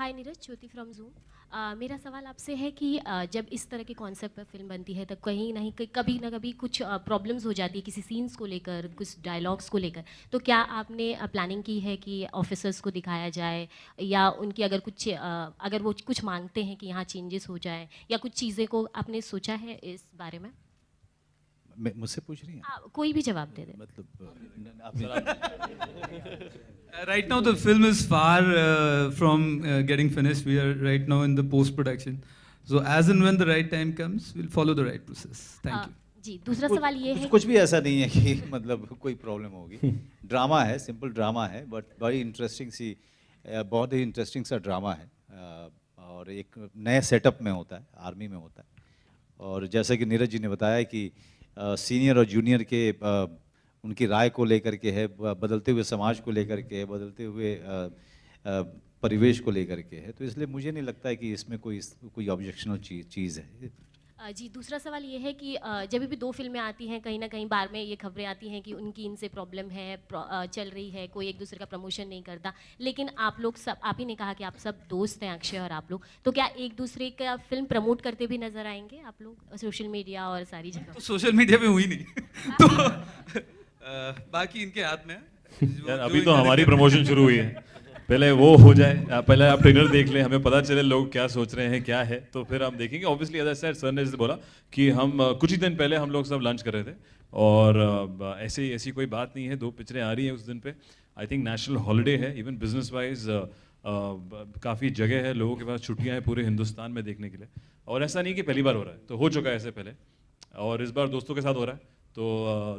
Hi Neeraj, Jyoti from zoom. मेरा सवाल आपसे है कि जब इस तरह के कॉन्सेप्ट पर फिल्म बनती है तो कहीं ना कभी ना कभी कुछ प्रॉब्लम्स हो जाती है किसी सीन्स को लेकर, कुछ डायलॉग्स को लेकर। तो क्या आपने प्लानिंग की है कि ऑफिसर्स को दिखाया जाए, या उनकी अगर कुछ अगर वो कुछ मांगते हैं कि यहाँ चेंजेस हो जाए, या कुछ चीज़ें को आपने सोचा है इस बारे में? मुझसे पूछ रही हैं? कोई भी जवाब दे दे। मतलब आपने Right now, the film is far from getting finished. We are right now in the post-production. So as and when the right time comes, we'll follow the right process. Thank you. जी, दूसरा सवाल ये है कुछ भी ऐसा नहीं है कि मतलब कोई प्रॉब्लम होगी। ड्रामा है, सिंपल ड्रामा है, बट बड़ी इंटरेस्टिंग सी, बहुत ही इंटरेस्टिंग सा ड्रामा है, और एक नए सेटअप में होता है, आर्मी में होता है। और जैसा कि नीरज जी ने बताया कि सीनियर और जूनियर के उनकी राय को लेकर के है, बदलते हुए समाज को लेकर के है, बदलते हुए परिवेश को लेकर के है, तो इसलिए मुझे नहीं लगता है कि इसमें कोई ऑब्जेक्शनल चीज़ है। जी, दूसरा सवाल ये है कि जब भी दो फिल्में आती हैं, कहीं ना कहीं बार में ये खबरें आती हैं कि उनकी इनसे प्रॉब्लम है, चल रही है, कोई एक दूसरे का प्रमोशन नहीं करता। लेकिन आप लोग सब, आप ही ने कहा कि आप सब दोस्त हैं, अक्षय और आप लोग, तो क्या एक दूसरे का फिल्म प्रमोट करते भी नजर आएंगे आप लोग सोशल मीडिया और सारी जगह? तो सोशल मीडिया पे हुई नहीं तो बाकी इनके हाथ में है। अभी तो हमारी प्रमोशन शुरू हुई है, पहले वो हो जाए, पहले आप ट्रेलर देख लें, हमें पता चले लोग क्या सोच रहे हैं, क्या है, तो फिर हम देखेंगे। Obviously as I said, sir ने जैसे बोला कि हम कुछ ही दिन पहले हम लोग सब लंच कर रहे थे, और ऐसी कोई बात नहीं है, 2 पिक्चरें आ रही हैं उस दिन पे। आई थिंक नेशनल हॉलिडे है, इवन बिजनेस वाइज काफ़ी जगह है, लोगों के पास छुट्टियां हैं पूरे हिंदुस्तान में देखने के लिए। और ऐसा नहीं कि पहली बार हो रहा है, तो हो चुका है ऐसे पहले, और इस बार दोस्तों के साथ हो रहा है, तो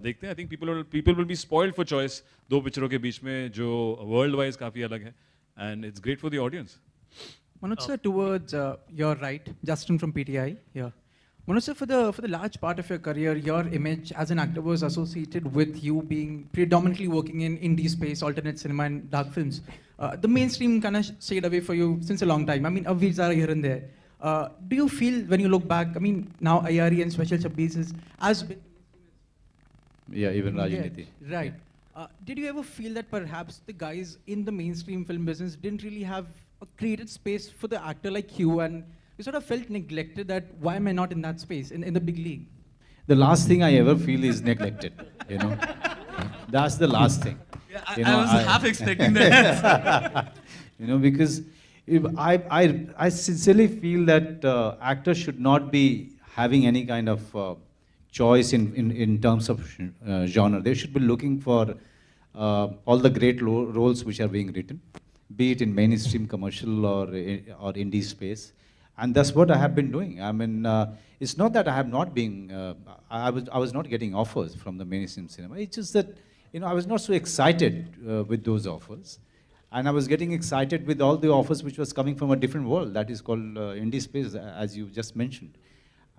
देखते हैं। I think people will be spoiled for choice 2 पिक्चरों के बीच में जो वर्ल्ड वाइज काफ़ी अलग है, and it's great for the audience. Manoj sir, towards your right, Justin from PTI here. Manoj sir, for the large part of your career, your image as an actor was associated with you being predominantly working in indie space, alternate cinema and dark films. The mainstream kind of stayed away for you since a long time. I mean, Avir Zara here and there. Do you feel when you look back, I mean, now IRE and Special Chabbis has been... Yeah, even Rajniti. Right. Did you ever feel that perhaps the guys in the mainstream film business didn't really have a created space for the actor like you, and you sort of felt neglected, that why am I not in that space, in the big league? The last thing I ever feel is neglected, you know. That's the last thing. Yeah, You know, I was half expecting that. You know, because I sincerely feel that actors should not be having any kind of choice in terms of genre. They should be looking for all the great roles which are being written, be it in mainstream, commercial, or indie space. And that's what I have been doing. I mean, it's not that I have not been, I was not getting offers from the mainstream cinema. It's just that, you know, I was not so excited with those offers. And I was getting excited with all the offers which was coming from a different world, that is called indie space, as you just mentioned.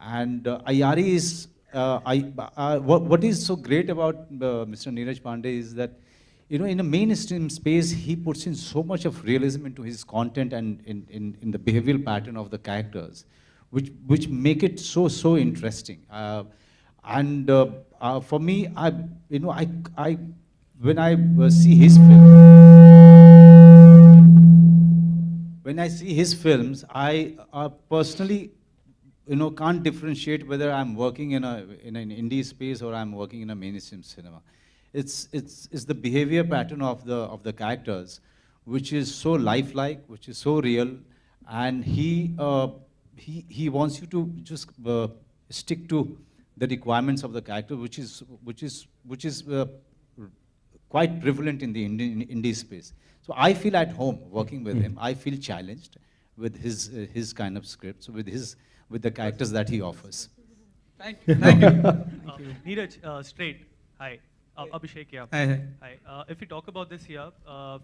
And IRE is, what is so great about Mr. Neeraj Pandey is that, you know, in a mainstream space, he puts in so much of realism into his content and in the behavioral pattern of the characters, which make it so interesting. For me, when I see his films, I personally, you know, can't differentiate whether I'm working in an indie space or I'm working in a mainstream cinema. It's the behavior pattern of the characters, which is so lifelike, which is so real, and he wants you to just stick to the requirements of the character, which is quite prevalent in the indie space. So I feel at home working with him. I feel challenged with his kind of scripts, with the characters that he offers. Thank you. Thank you. Neeraj, straight. Hi. Abhishek here. Hi. If we talk about this year,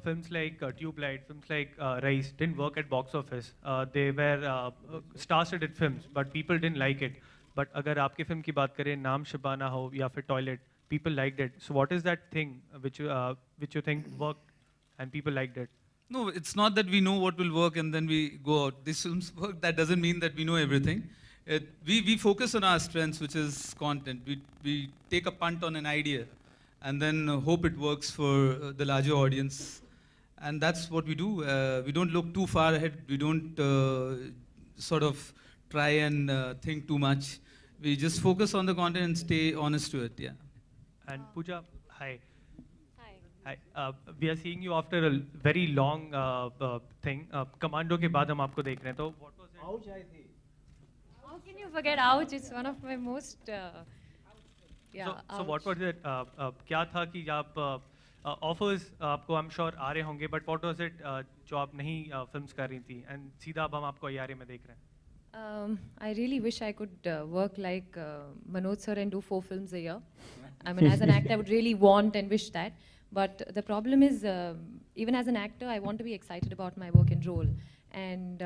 films like Tube Light, films like Rise didn't work at box office. They were star-studded films, but people didn't like it. But अगर आपके film की बात करें, नाम शबाना हो या फिर Toilet, people liked it. So what is that thing which you think worked and people liked it? No, it's not that we know what will work and then we go out. These films work. That doesn't mean that we know everything. We focus on our strengths, which is content. We take a punt on an idea and then hope it works for the larger audience. and that's what we do. We don't look too far ahead. We don't sort of try and think too much. We just focus on the content and stay honest to it. Yeah. And Pooja, hi. Hi. We are seeing you after a very long thing. Commando के बाद हम आपको देख रहे हैं. तो what was it? How can you forget Ouch? It's one of my most So what was it? क्या था कि आप offers आपको I'm sure आ रहे होंगे, but what was it जो आप नहीं films कर रही थी, and सीधा अब हम आपको ARA में देख रहे हैं. I really wish I could work like Manoj sir and do 4 films a year. I mean, as an actor, I would really want and wish that. But the problem is, even as an actor, I want to be excited about my work and role. And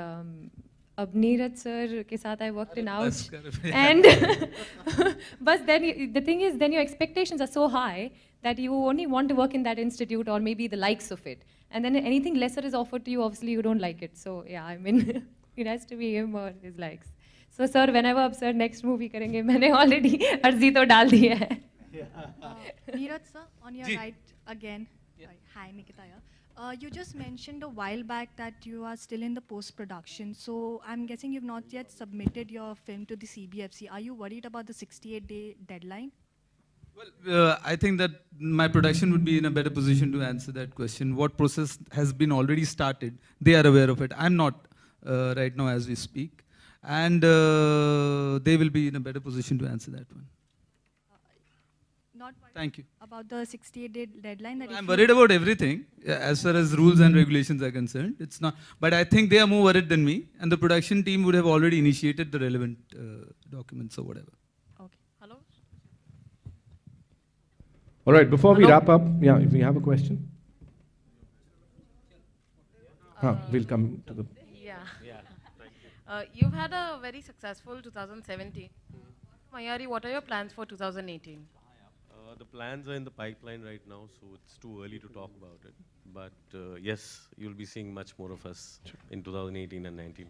अब Neeraj sir के साथ I worked in Ouch, and but then the thing is, then your expectations are so high that you only want to work in that institute or maybe the likes of it. And then anything lesser is offered to you, obviously you don't like it. So yeah, I mean, it has to be him or his likes. So sir, whenever अब sir next movie करेंगे, मैंने already अर्जी तो डाल दी है. Neeraj sir, on your right again. Hi, Nikita here. You just mentioned a while back that you are still in the post-production. So I'm guessing you've not yet submitted your film to the CBFC. Are you worried about the 68-day deadline? Well, I think that my production would be in a better position to answer that question. What process has been already started? They are aware of it. I'm not right now as we speak. And they will be in a better position to answer that one. Not Thank you. about the 68-day deadline? That I'm worried about everything as far as rules and regulations are concerned. It's not, but I think they are more worried than me, and the production team would have already initiated the relevant documents or whatever. Okay. Hello? All right, before we wrap up, yeah, if we have a question. We'll come to the... You've had a very successful 2017. Mayari, what are your plans for 2018? The plans are in the pipeline right now, so it's too early to talk about it. But yes, you'll be seeing much more of us in 2018 and 19.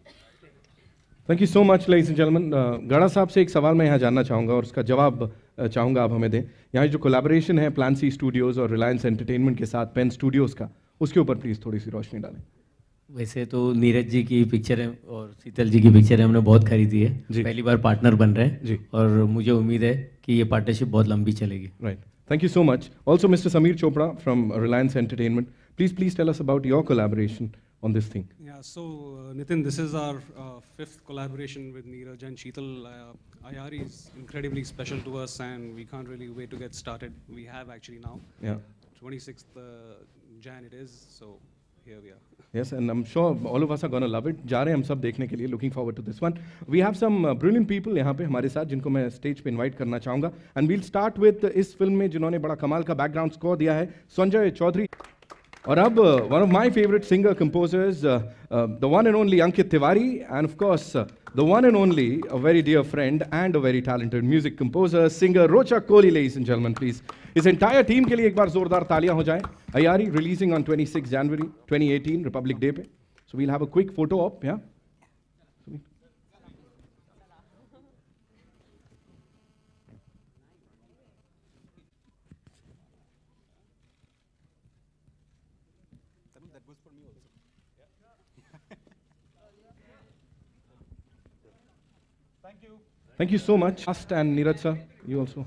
Thank you so much, ladies and gentlemen. गाड़ा साहब से एक सवाल मैं यहाँ जानना चाहूँगा और उसका जवाब चाहूँगा आप हमें दें. यहाँ जो कोलैबोरेशन है प्लान सी स्टूडियोज़ और रिलायंस एंटरटेनमेंट के साथ पेन स्टूडियोज़ का, उसके ऊपर प्लीज़ थोड़ी सी रोशनी डालें. वैसे तो नीरज जी की पिक्चर है और शीतल जी की पिक्चर है, हमने बहुत खरीदी है. पहली बार पार्टनर बन रहे हैं और मुझे उम्मीद है कि ये पार्टनरशिप बहुत लंबी चलेगी. Right. Thank you so much. Also, Mr. Sameer Chopra from Reliance Entertainment. Please tell us about your collaboration on this thing. Yeah, so Nitin, this is our 5th collaboration with Neeraj and Sheetal. Ayari is incredibly special to us and we can't really wait to get started. We have actually now. Yeah. 26th Jan it is, so here we are. Yes, and I'm sure all of us are going to love it. जा रहे हैं हम सब देखने के लिए. Looking forward to this one. We have some brilliant people यहाँ पे हमारे साथ जिनको मैं स्टेज पे इनवाइट करना चाहूँगा. And we'll start with इस फिल्म में जिन्होंने बड़ा कमाल का बैकग्राउंड स्कोर दिया है, संजय चौधरी. और अब one of my favorite singer composers, the one and only Ankit Tiwari, and of course the one and only a very dear friend and a very talented music composer, singer Rocha Kohli, ladies and gentlemen, please. इस entire team के लिए एक बार जोरदार तालियां हो जाएं. Ayari releasing on 26 January 2018 Republic Day पे. So we'll have a quick photo op, yeah. Thank you so much. Ast and Neeraj sir, you also.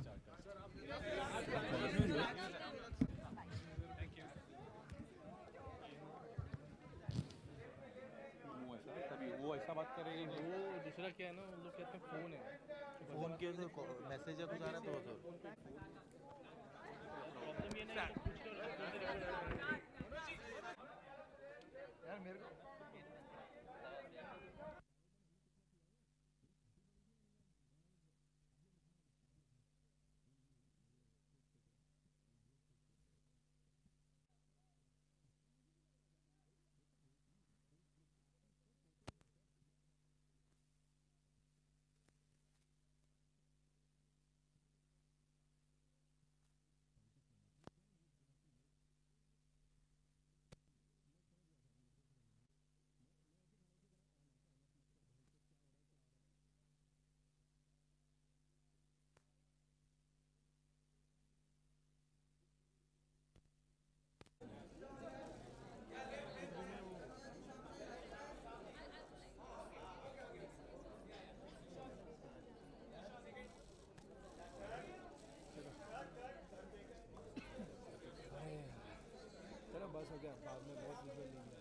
बस हो गया, बाद में बहुत विजुअल नहीं है।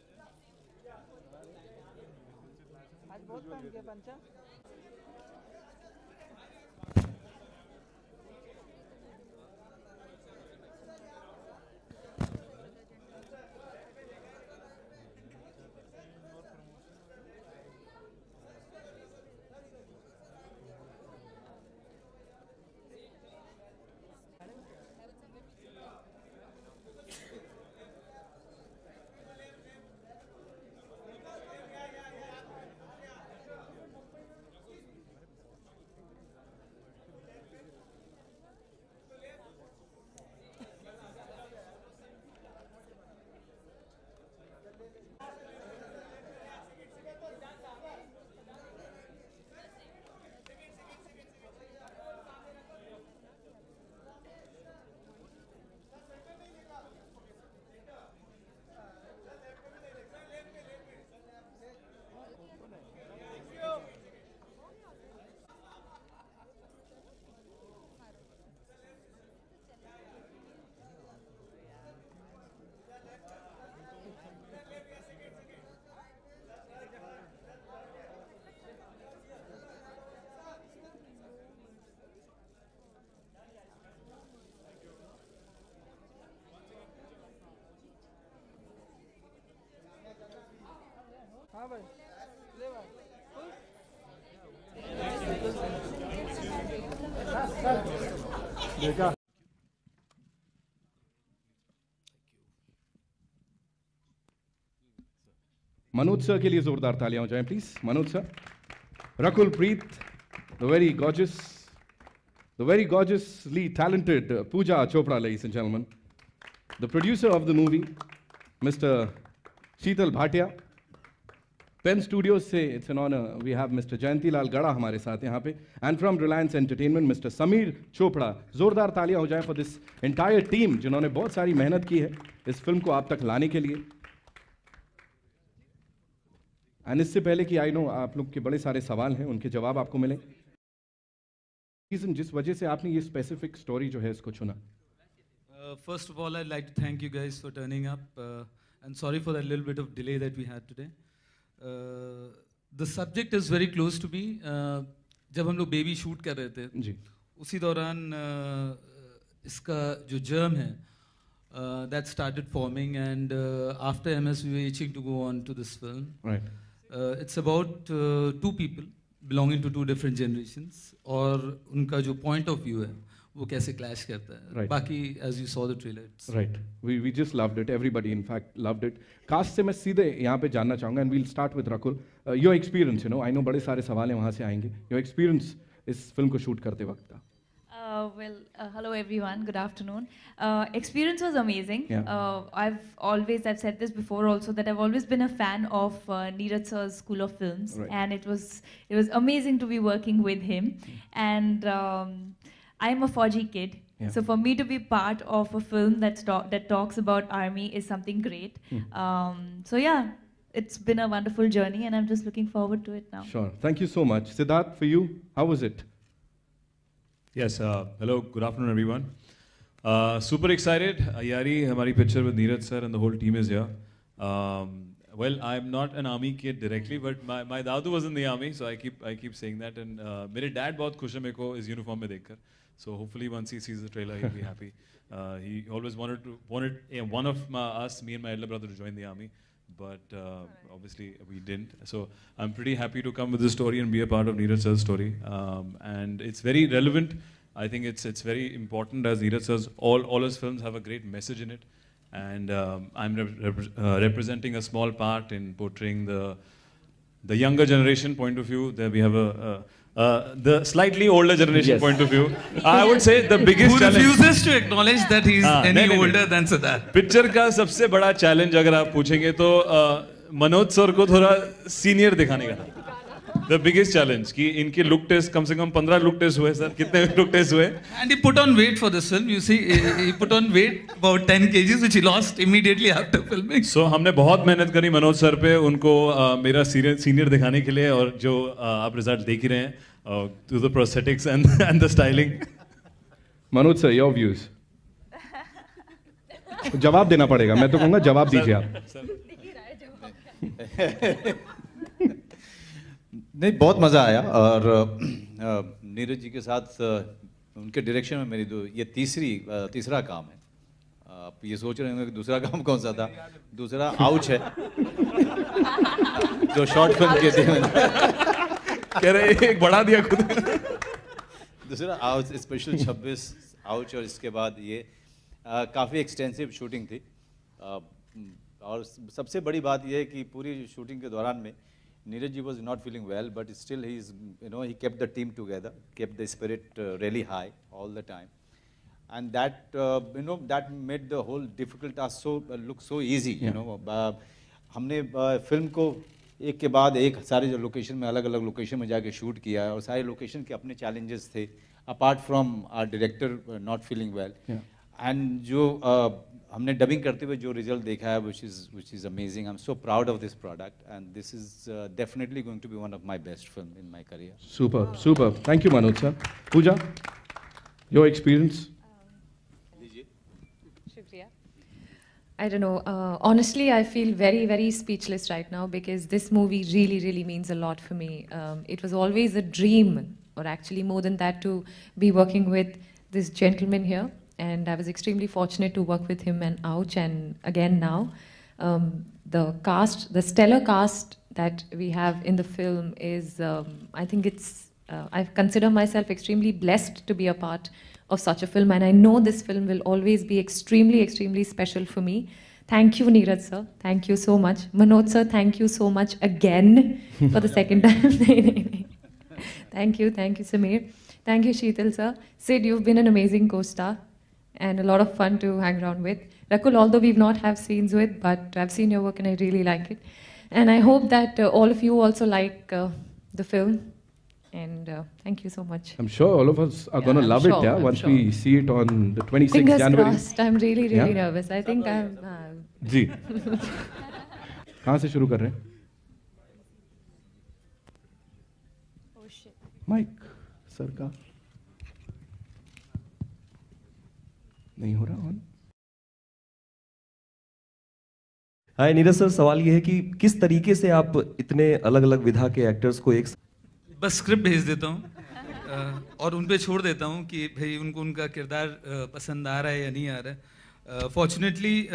आज बहुत काम किया पंचा। हाँ भाई, ले भाई। देखा? मनोज सर के लिए जोरदार तालियां हो जाएं please. Manoj sir, Rakul Preet, the very gorgeously talented Pooja Chopra, ladies and gentlemen, the producer of the movie, Mr. Sheetal Bhatia. Pen Studios से it's an honor we have Mr. Jayanti Lal Gada हमारे साथ यहाँ पे, and from Reliance Entertainment Mr. Sameer Chopra. जोरदार तालियां हो जाएं for this entire team जिन्होंने बहुत सारी मेहनत की है इस फिल्म को आप तक लाने के लिए। And इससे पहले कि I know आप लोग के बड़े सारे सवाल हैं, उनके जवाब आपको मिले, रीजन जिस वजह से आपने ये स्पेसिफिक स्टोरी जो है इसको चुना। First of all, I'd like to thank you guys for turning up, and sorry for that little bit of delay that we had today. The subject is very close to me. जब हम लोग baby shoot कर रहे थे जी, उसी दौरान इसका जो जर्म है that started forming, and after MS we were itching to go on to this film. Right. It's about two people belonging to two different generations, और उनका जो point of view है वो कैसे clash करता है। Right. बाकी as you saw the trailer. Right. We just loved it. Everybody in fact loved it. Cast से मैं सीधे यहाँ पे जानना चाहूँगा, and we'll start with Rakul. Your experience, you know, I know बड़े सारे सवाल हैं वहाँ से आएंगे। Your experience इस फिल्म को शूट करते वक्त का। Hello everyone, good afternoon. Experience was amazing. Yeah. I've said this before also, that I've always been a fan of Neeraj sir's School of Films, Right. and it was amazing to be working with him. And I'm a Fauji kid, Yeah. so for me to be part of a film that talks about army is something great. So yeah, it's been a wonderful journey, and I'm just looking forward to it now. Sure. Thank you so much. Siddharth, for you, how was it? Yes, hello, good afternoon everyone. Super excited. Ayari, hamari picture with Neeraj sir and the whole team is here. Well, I'm not an army kid directly, but my dadu was in the army, so I keep saying that. And मेरे dad बहुत खुश है मेरे को इस uniform में देखकर. So hopefully once he sees the trailer, he'll be happy. He always wanted one of us, me and my elder brother, to join the army, but obviously we didn't. So I'm pretty happy to come with this story and be a part of Neeraj sir's story. And it's very relevant. I think it's very important, as Neeraj says, all his films have a great message in it. And I'm representing a small part in portraying the younger generation point of view. There we have the slightly older generation point of view. I would say the biggest challenge. Who refuses to acknowledge that he's any older than Siddharth. Picture का सबसे बड़ा challenge अगर आप पूछेंगे तो Manoj sir को थोड़ा senior दिखाने का था. The biggest challenge कि इनके look test कम से कम 15 look test हुए सर. कितने look test हुए? And he put on weight for this film. You see, he put on weight about 10 kgs, which he lost immediately after filming. So हमने बहुत मेहनत करी मनोज सर पे, उनको मेरा senior दिखाने के लिए, और जो आप result देख ही रहे हैं, to the prosthetics and the styling. Manoj sir, your views. जवाब देना पड़ेगा, मैं तो कहूँगा जवाब दीजिए आप। नहीं, बहुत मज़ा आया और नीरज जी के साथ उनके डायरेक्शन में मेरी ये तीसरा काम है। आप ये सोच रहे होंगे कि दूसरा काम कौन सा था? दूसरा आउच है जो शॉर्ट फिल्म के थे मैंने। कह रहे एक बढ़ा दिया खुद। दूसरा आउच स्पेशल 26 आउच, और इसके बाद ये काफ़ी एक्सटेंसिव शूटिंग थी। और सबसे बड़ी बात यह है कि पूरी शूटिंग के दौरान में Neeraj ji was not feeling well, but still he kept the team together, kept the spirit really high all the time, and that that made the whole difficult task look so easy. हमने film को एक के बाद एक सारे जो location में अलग अलग लोकेशन में जाके शूट किया है, और सारे लोकेशन के अपने चैलेंजेस थे apart from our director not feeling well, and जो हमने डबिंग करते हुए जो रिजल्ट देखा है which is amazing. I'm so proud of this product, and this is definitely going to be one of my best film in my career. Super. Thank you, Manoj sir. Pooja, your experience? Shukriya. I don't know. Honestly, I feel very, very speechless right now because this movie really, really means a lot for me. It was always a dream, or actually more than that, to be working with this gentleman here. And I was extremely fortunate to work with him and Ouch, and again now. The cast, the stellar cast that we have in the film is, I think I consider myself extremely blessed to be a part of such a film, and I know this film will always be extremely, extremely special for me. Thank you, Neeraj sir. Thank you so much. Manoj sir, thank you so much again for the second time. Thank you, Sameer. Thank you, Sheetal sir. Sid, you've been an amazing co-star and a lot of fun to hang around with. Rakul, although we've not have scenes with, but I've seen your work and I really like it. And I hope that all of you also like the film. And thank you so much. I'm sure all of us are going to love it, once we see it on the 26th Fingers January. crossed. I'm really, really nervous. I think I'm... जी कहाँ से शुरू कर रहे हैं? Mic sir का नहीं हो रहा ऑन। हाय नीरज सर, सवाल ये है कि किस तरीके से आप इतने अलग अलग विधा के एक्टर्स को एक बस स्क्रिप्ट भेज देता हूँ और उन पे छोड़ देता हूँ कि भाई उनको उनका किरदार पसंद आ रहा है या नहीं आ रहा है। Fortunately,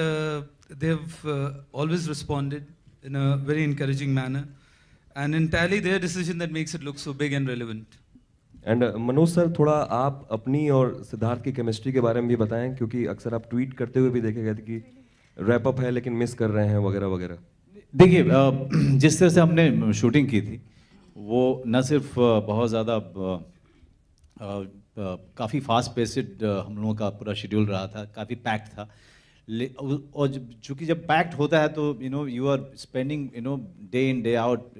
they have always responded in a very encouraging manner, and entirely their decision that makes it look so big and relevant. And Manoj sir, थोड़ा आप अपनी और सिद्धार्थ की केमिस्ट्री के बारे में भी बताएं, क्योंकि अक्सर आप ट्वीट करते हुए भी देखे गए थे कि रैप अप है लेकिन मिस कर रहे हैं वगैरह वगैरह। देखिए, जिस तरह से हमने शूटिंग की थी वो न सिर्फ बहुत ज़्यादा काफ़ी फास्ट पेस्ड हम लोगों का पूरा शेड्यूल रहा था, काफ़ी पैक्ड था, और चूँकि जब पैक्ड होता है तो you are spending day in day out,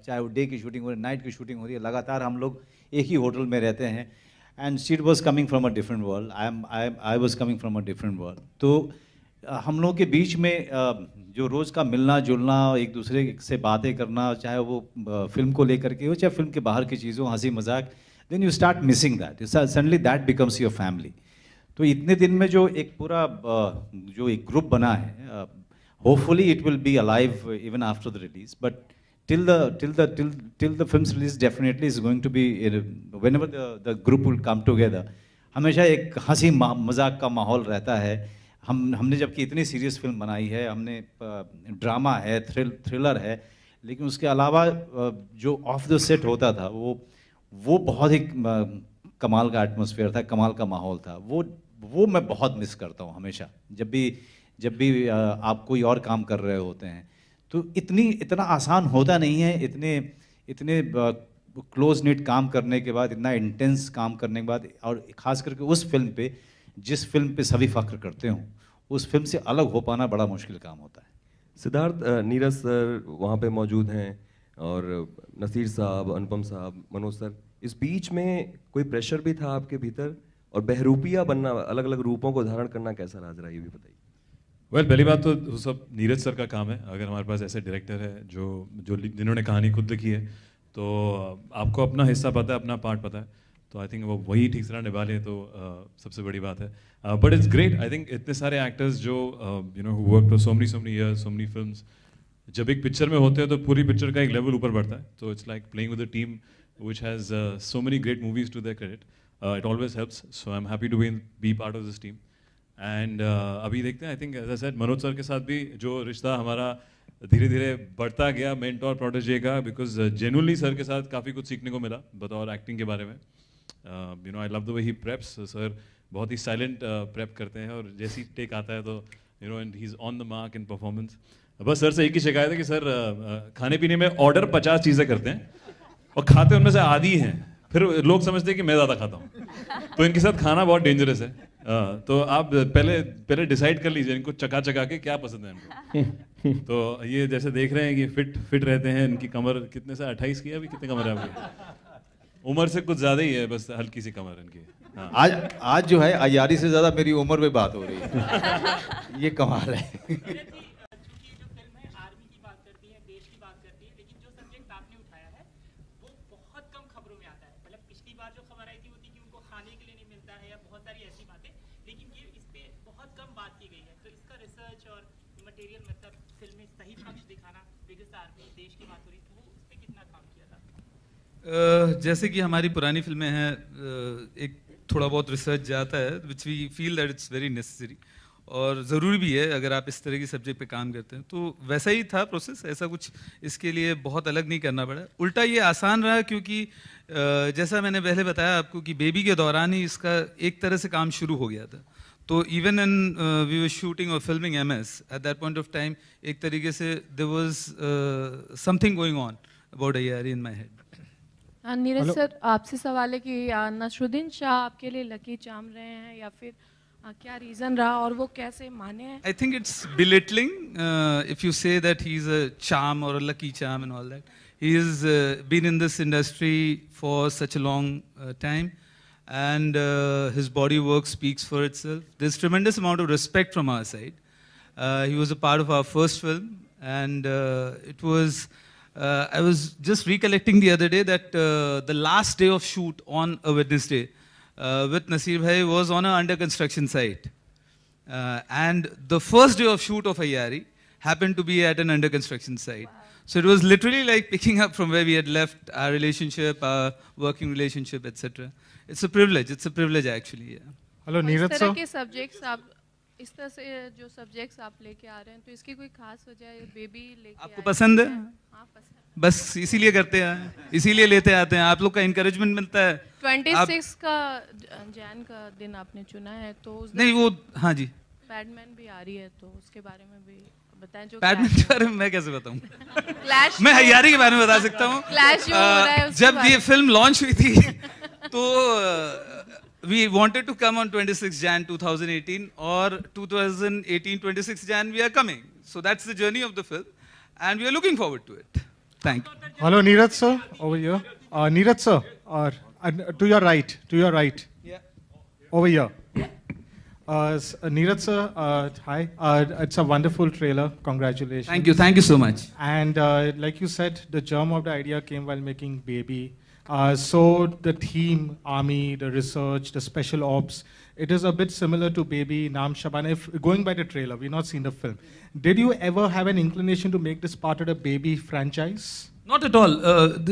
चाहे वो डे की शूटिंग हो रही है, नाइट की शूटिंग हो रही है, लगातार हम लोग एक ही होटल में रहते हैं, and she was coming from a different world, I was coming from a different world. तो हम लोगों के बीच में जो रोज़ का मिलना जुलना, एक दूसरे से बातें करना, चाहे वो फिल्म को लेकर के हो चाहे फिल्म के बाहर की चीज़ों, हंसी मजाक, then you start missing that. Suddenly that becomes your family. तो इतने दिन में जो एक पूरा जो एक ग्रुप बना है, hopefully it will be alive even after the release. But till the film's release, definitely is going to be, whenever the group will come together, हमेशा एक हंसी मजाक का माहौल रहता है। हमने जबकि इतनी सीरियस फिल्म बनाई है, हमने ड्रामा है, थ्रिलर है, लेकिन उसके अलावा जो ऑफ द सेट होता था वो बहुत ही कमाल का एटमॉस्फेयर था, कमाल का माहौल था। वो मैं बहुत मिस करता हूँ हमेशा, जब भी आप कोई और काम कर रहे होते हैं। तो इतना आसान होता नहीं है, इतने क्लोज निट काम करने के बाद, इतना इंटेंस काम करने के बाद, और ख़ास करके उस फिल्म पे, जिस फिल्म पे सभी फख्र करते हों, उस फिल्म से अलग हो पाना बड़ा मुश्किल काम होता है। सिद्धार्थ, नीरज सर वहाँ पे मौजूद हैं और नसीर साहब, अनुपम साहब, मनोज सर, इस बीच में कोई प्रेशर भी था आपके भीतर, और बहरूपिया बनना, अलग अलग रूपों को धारण करना कैसा राज रहा, ये भी बताइए। वेल, पहली बात तो सब नीरज सर का काम है। अगर हमारे पास ऐसे डायरेक्टर है जिन्होंने कहानी खुद लिखी है, तो आपको अपना हिस्सा पता है, अपना पार्ट पता है। तो आई थिंक वो वही ठीक तरह निभा लें तो सबसे बड़ी बात है. But it's great. I think इतने सारे एक्टर्स जो you know who work for so many years, so many films, जब एक पिक्चर में होते हैं तो पूरी पिक्चर का एक लेवल ऊपर बढ़ता है. तो it's like playing with a team which has so many great movies to their credit. It always helps. So I'm happy to be part of this team. And अभी देखते हैं. I think as I said, Manoj sir के साथ भी जो रिश्ता हमारा धीरे धीरे बढ़ता गया मेंटोर प्रोटेजे का, because genuinely सर के साथ काफ़ी कुछ सीखने को मिला बतौर एक्टिंग के बारे में. You know, I love the way he preps. Sir बहुत ही साइलेंट प्रेप करते हैं और जैसी टेक आता है तो you know, and he's on the mark in performance. बस सर से एक ही शिकायत है कि सर खाने पीने में ऑर्डर 50 चीज़ें करते हैं और खाते उनमें से आधी हैं. फिर लोग समझते हैं कि मैं ज़्यादा खाता हूँ. तो इनके साथ खाना बहुत डेंजरस है. तो आप पहले डिसाइड कर लीजिए इनको चका चका के क्या पसंद है इनको. तो ये जैसे देख रहे हैं कि फिट रहते हैं. इनकी कमर कितने से 28 की है अभी? कितने कमर है आपकी? उम्र से कुछ ज़्यादा ही है, बस हल्की सी कमर इनकी. आज जो है अयारी से ज़्यादा मेरी उम्र पे बात हो रही है. ये कमाल है. जैसे कि हमारी पुरानी फिल्में हैं, एक थोड़ा बहुत रिसर्च जाता है which we feel that it's very necessary और ज़रूरी भी है अगर आप इस तरह की सब्जेक्ट पे काम करते हैं. तो वैसा ही था प्रोसेस. ऐसा कुछ इसके लिए बहुत अलग नहीं करना पड़ा. उल्टा ये आसान रहा क्योंकि जैसा मैंने पहले बताया आपको कि बेबी के दौरान ही इसका एक तरह से काम शुरू हो गया था. तो even in we were shooting और filming MS at that point of time एक तरीके से there was something going on about Aiyaary in my head. Neeraj sir, आपसे सवाल है कि नसरुद्दीन शाह आपके लिए लकी चार्म रहे हैं या फिर क्या रीजन रहा और वो कैसे माने हैं? I think it's belittling if you say that he's a charm or a lucky charm and all that. He has been in this industry for such a long time and his body work speaks for itself. There's tremendous amount of respect from our side. He was a part of our first film and it was I was just recollecting the other day that the last day of shoot on a Wednesday with Naseer Bhai was on an under construction site. And the first day of shoot of Ayyari happened to be at an under construction site. Wow. So it was literally like picking up from where we had left our relationship, our working relationship, etc. It's a privilege actually. Yeah. Hello, Neeraj sir. इस तरह के subjects आप इस तरह से जो subjects आप लेके आ रहे हैं तो इसकी कोई खास वजह है? बेबी लेके आपको पसंद है? हाँ, पसंद. बस इसीलिए करते हैं, इसीलिए लेते आते हैं. आप लोग का इंकरेजमेंट मिलता है. 26 का जैन का दिन आपने चुना है तो नहीं वो हाँ जी पैडमैन भी आ रही है तो उसके बारे में भी बताएं. जो पैडमैन के बारे में मैं कैसे बताऊं? क्लैश मैं अय्यारी के बारे में बता सकता हूँ. क्लैश जो हो रहा है जब ये फिल्म लॉन्च हुई थी तो we wanted to come on 26 Jan 2018 or 2018 26 Jan we are coming. So that's the journey of the film and we are looking forward to it. Thank you. Hello, Neeraj sir, over here. Neeraj sir, to your right. Yeah. Over here. Neeraj sir, hi. It's a wonderful trailer. Congratulations. Thank you so much. And like you said, the germ of the idea came while making Baby. So the theme, army, the research, the special ops, it is a bit similar to Baby, Naam Shabana. If going by the trailer, we've not seen the film. Did you ever have an inclination to make this part of the Baby franchise? Not at all.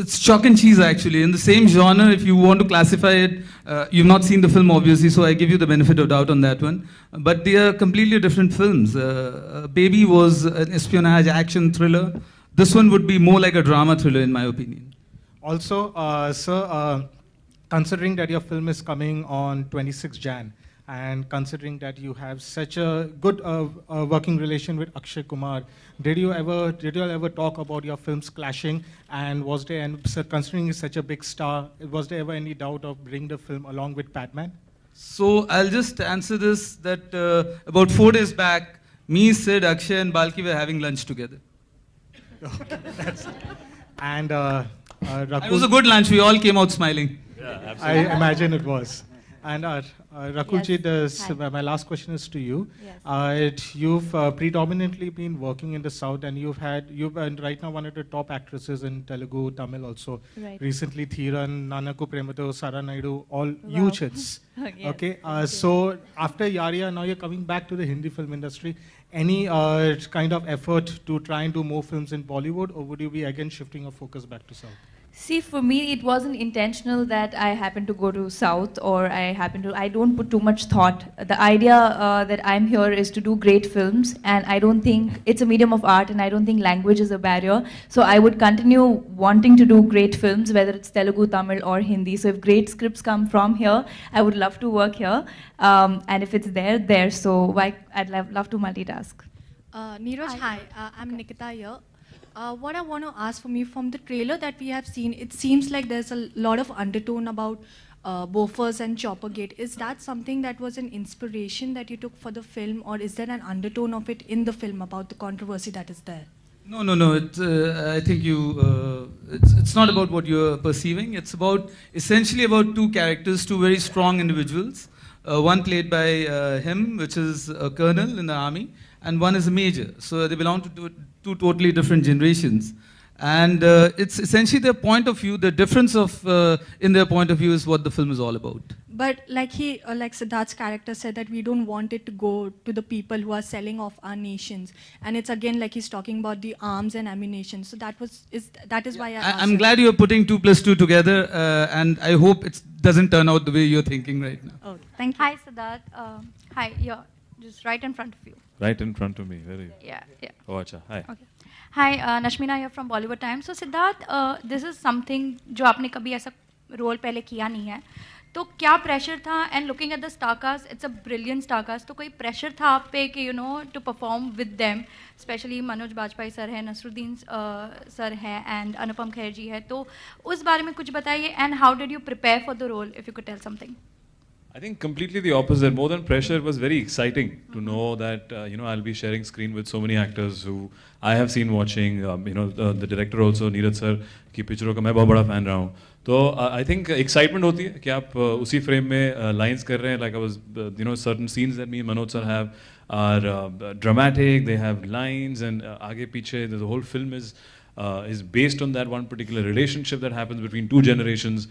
It's chalk and cheese actually. In the same genre, if you want to classify it, you've not seen the film obviously, so I give you the benefit of doubt on that one. But they are completely different films. Baby was an espionage action thriller. This one would be more like a drama thriller in my opinion. Also, sir, considering that your film is coming on 26 Jan, and considering that you have such a good working relation with Akshay Kumar, did you ever talk about your films clashing? And was there, and sir, considering he's such a big star, was there ever any doubt of bringing the film along with Padman? So I'll just answer this that about 4 days back, me, Sid, Akshay, and Balki were having lunch together. Okay, that's it. And it was a good lunch. We all came out smiling. Yeah, absolutely. I imagine it was. And Rakulji, my last question is to you. Yes. You've predominantly been working in the South, and you've been right now one of the top actresses in Telugu, Tamil also. Right. Recently, Thiran, Nanaku Premado, Sara Naidu, all huge hits. Yes. Okay. So after Yariya, now you're coming back to the Hindi film industry. Any kind of effort to try and do more films in Bollywood, or would you be again shifting your focus back to South? See, for me, it wasn't intentional that I happened to go to South, or I don't put too much thought. The idea that I'm here is to do great films, and I don't think it's a medium of art, and I don't think language is a barrier. So I would continue wanting to do great films, whether it's Telugu, Tamil, or Hindi. So if great scripts come from here, I would love to work here. And if it's there. So I'd love to multitask. Neeraj, hi. I'm Nikita here. What I want to ask from you, from the trailer that we have seen, it seems like there's a lot of undertone about Bofors and Choppergate. Is that something that was an inspiration that you took for the film, or is there an undertone of it in the film about the controversy that is there? No. I think it's not about what you're perceiving. It's essentially about two characters, two very strong individuals. One played by him, which is a colonel in the army, and one is a major. So they belong to two totally different generations. And it's essentially their point of view, the difference in their point of view is what the film is all about. But like Siddharth's character said, that we don't want it to go to the people who are selling off our nations. And it's again like he's talking about the arms and ammunition. So that is why I'm glad you're putting 2 + 2 together, and I hope it doesn't turn out the way you're thinking right now. Oh, thank you. Hi, Siddharth. Hi, you're just right in front of you. Right in front of me. Very. Yeah. Oh, acha. Hi. Okay. Hi, Nashmina here from Bollywood Times. So Siddharth, this is something जो आपने कभी ऐसा role पहले किया नहीं है, तो क्या प्रेशर था? And looking at the star cast, it's a brilliant star cast, तो कोई प्रेशर था आप पे कि to perform with them, specially Manoj Bajpayee sir है, नसरुद्दीन सर है, एंड अनुपम खेर जी है, तो उस बारे में कुछ बताइए. And how did you prepare for the role, if you could tell something. I think completely the opposite. More than pressure, it was very exciting to know that I'll be sharing screen with so many actors who I have seen watching. The director also, Neeraj sir, की पिक्चरों का मैं बहुत बड़ा fan रहा हूँ. तो I think excitement होती है कि आप उसी frame में lines कर रहे हैं. Like I was, certain scenes that me and Manoj sir have are dramatic. They have lines and आगे पीछे the whole film is based on that one particular relationship that happens between two generations.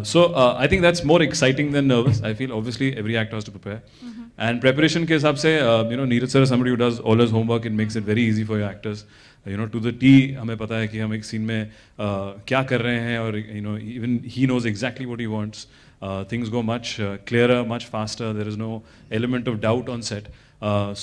So I think that's more exciting than nervous. I feel obviously every actor has to prepare. And preparation के हिसाब से, Neeraj sir is somebody who does all his homework. It makes it very easy for your actors. To the T, हमें पता है कि हम एक scene में क्या कर रहे हैं, और even he knows exactly what he wants. Things go much clearer, much faster. There is no element of doubt on set.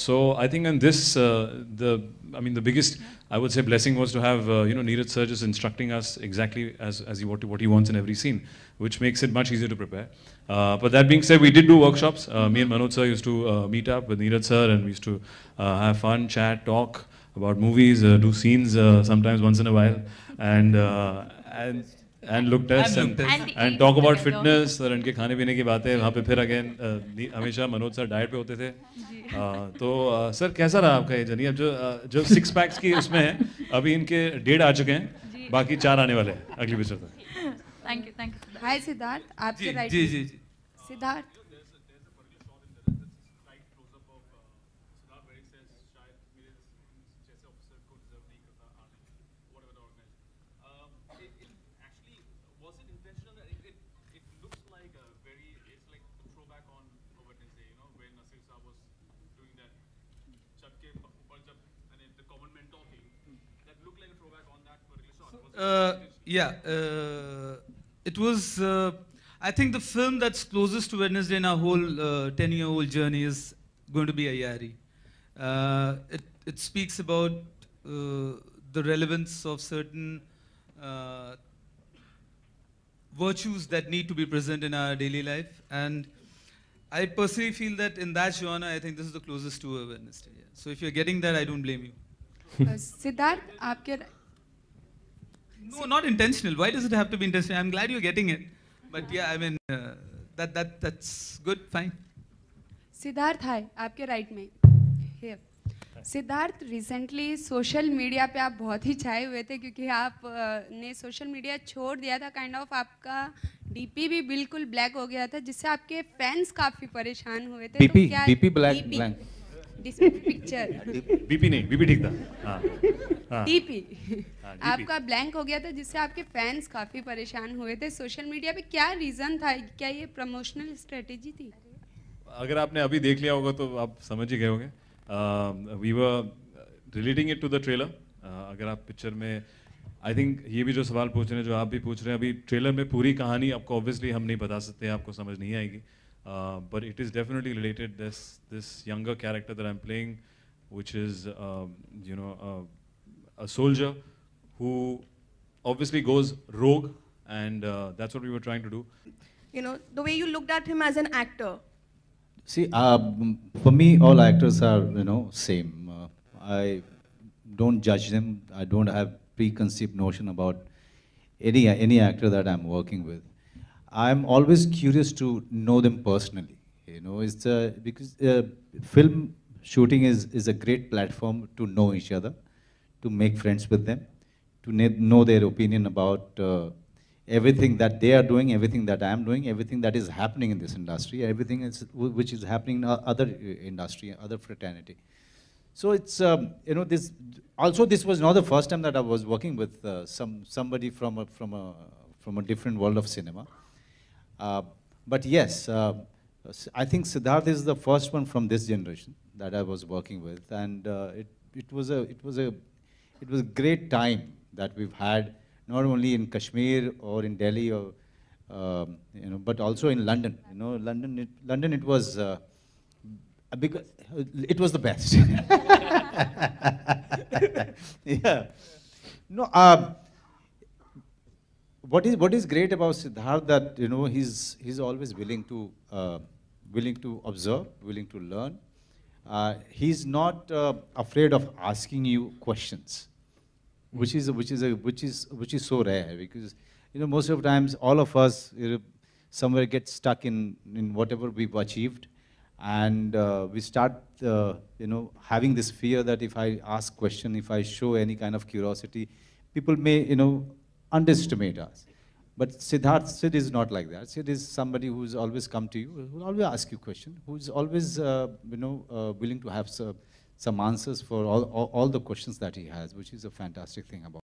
So I think in this, the biggest, I would say, blessing was to have Neeraj sir just instructing us exactly as what he wants in every scene, which makes it much easier to prepare. But that being said, we did do workshops. Me and Manoj sir used to meet up with Neeraj sir, and we used to have fun, chat, talk about movies, do scenes sometimes once in a while, and look tests and talk about fitness और इनके खाने पीने की बातें. वहाँ पे फिर again हमेशा मनोज सर डाइट पे होते थे. तो सर कैसा रहा आपका ये जर्नी? अब जो 6 पैक्स की उसमें है, अभी इनके 1.5 आ चुके हैं, बाकी 4 आने वाले हैं अगली पिक्चर तक. Thank you. हाय सिद्धार्थ, आपके राइट. जी. Siddharth, It was, I think the film that's closest to Wednesday in our whole 10-year-old journey is going to be Ayari. It speaks about the relevance of certain virtues that need to be present in our daily life. And I personally feel that in that genre, I think this is the closest to a Wednesday. Yeah. So if you're getting that, I don't blame you. Siddharth, आपके No, not intentional. Why does it have to be intentional? I'm glad you're getting it. But yeah, I mean, that's good, fine. Siddharth, हाय, आपके right में. Here. Siddharth, recently social media पे आप बहुत ही छाए हुए थे, क्योंकि आप ने सोशल मीडिया छोड़ दिया था. काइंड ऑफ आपका डीपी भी बिल्कुल ब्लैक हो गया था जिससे आपके फैंस काफी परेशान हुए थे। बीपी तो क्या BP black blank picture BP नहीं, बीपी ठीक था। हाँ, हाँ। डीपी हाँ, आपका ब्लैंक हो गया था जिससे आपके फैंस काफी परेशान हुए थे। सोशल मीडिया पे क्या रीजन था? क्या ये प्रमोशनल स्ट्रेटेजी थी? अगर आपने अभी देख लिया होगा तो आप समझ ही गए होंगे। We were relating it to the trailer. अगर आप पिक्चर में, आई थिंक ये भी जो सवाल पूछ रहे हैं, जो आप भी पूछ रहे हैं, अभी ट्रेलर में पूरी कहानी आपको ऑब्वियसली हम नहीं बता सकते, आपको समझ नहीं आएगी, but it is definitely related this younger character that I am playing, which is a soldier who obviously goes rogue, and that's what we were trying to do. You know, the way you looked at him as an actor. See, for me, all actors are, same. I don't judge them. I don't have preconceived notion about any actor that I'm working with. I'm always curious to know them personally. It's because film shooting is a great platform to know each other, to make friends with them, to know their opinion about everything that they are doing, everything that I am doing, everything that is happening in this industry, everything which is happening in other industry, other fraternity. So it's, this was not the first time that I was working with somebody from a different world of cinema. But yes, I think Siddharth is the first one from this generation that I was working with, and it was a great time that we've had, not only in Kashmir or in Delhi, or but also in London. London it was it was the best. Yeah. No. What is great about Siddharth, that he's always willing to observe, willing to learn. He's not afraid of asking you questions, which is so rare, because most of the times all of us somewhere get stuck in whatever we've achieved, and we start having this fear that if I ask question, if I show any kind of curiosity, people may underestimate us. But Sid is not like that. Sid is somebody who's always come to you, who will always ask you question, who's always willing to have some answers for all the questions that he has, which is a fantastic thing about